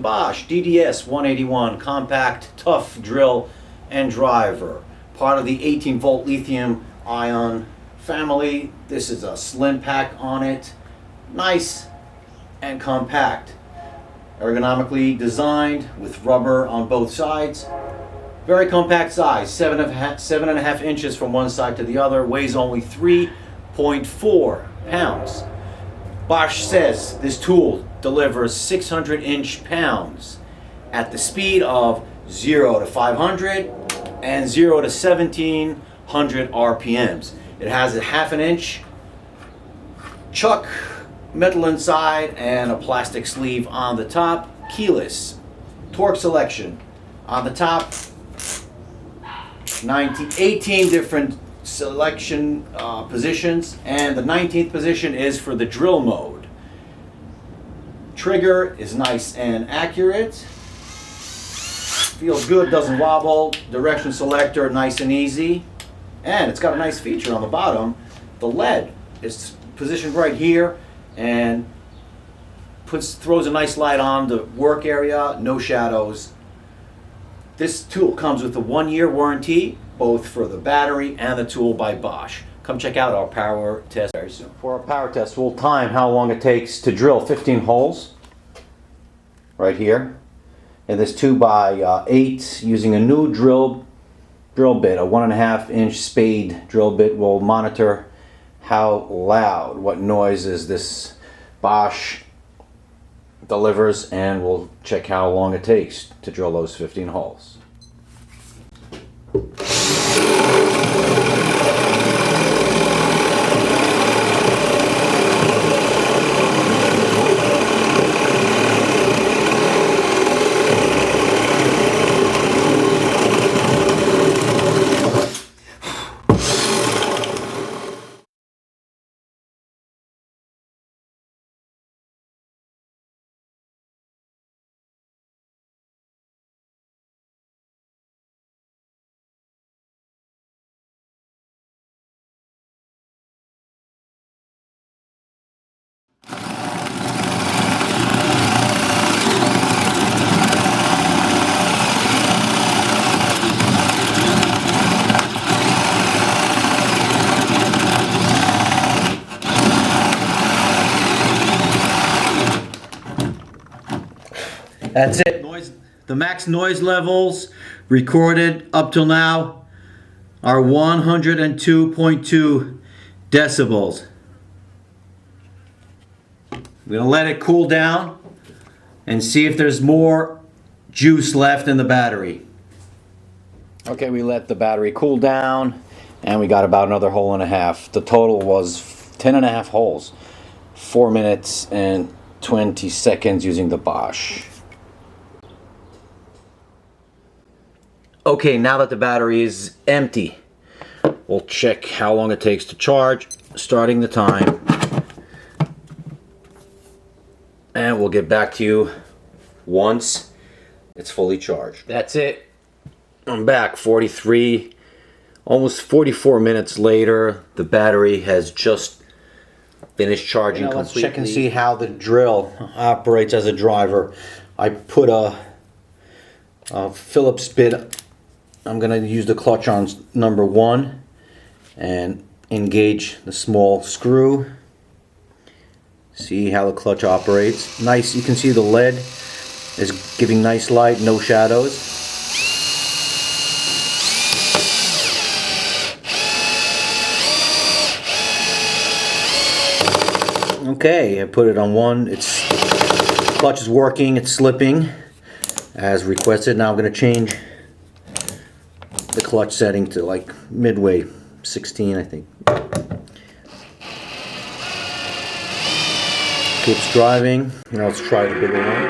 Bosch DDS181 compact tough drill and driver, part of the 18-volt lithium ion family. This is a slim pack on it, nice and compact, ergonomically designed with rubber on both sides. Very compact size, 7.5 inches from one side to the other, weighs only 3.4 pounds. Bosch says this tool delivers 600 inch-pounds at the speed of 0 to 500 and 0 to 1700 RPMs. It has a 1/2 inch chuck, metal inside, and a plastic sleeve on the top. Keyless. Torque selection on the top. 18 different selection positions, and the 19th position is for the drill mode. Trigger is nice and accurate. Feels good, doesn't wobble. Direction selector, nice and easy. And it's got a nice feature on the bottom. The LED is positioned right here and throws a nice light on the work area, no shadows. This tool comes with a 1-year warranty, both for the battery and the tool by Bosch. Come check out our power test very soon. For our power test, we'll time how long it takes to drill 15 holes right here in this 2x8 using a new drill bit, a 1.5 inch spade drill bit. Will monitor how loud, what noises this Bosch delivers, and we'll check how long it takes to drill those 15 holes. That's it. The max noise levels recorded up till now are 102.2 decibels. We're going to let it cool down and see if there's more juice left in the battery. Okay, we let the battery cool down and we got about another 1.5 holes. The total was 10.5 holes, 4 minutes and 20 seconds using the Bosch. Okay, now that the battery is empty, we'll check how long it takes to charge, starting the time. And we'll get back to you once it's fully charged. That's it. I'm back 43, almost 44 minutes later. The battery has just finished charging completely. Let's check and see how the drill operates as a driver. I put a Phillips bit. I'm going to use the clutch on number 1 and engage the small screw. See how the clutch operates. Nice, you can see the LED is giving nice light, no shadows. Okay, I put it on 1. The clutch is working, it's slipping as requested. Now I'm going to change the clutch setting to like midway 16, I think. Keeps driving. Now let's try the bigger one.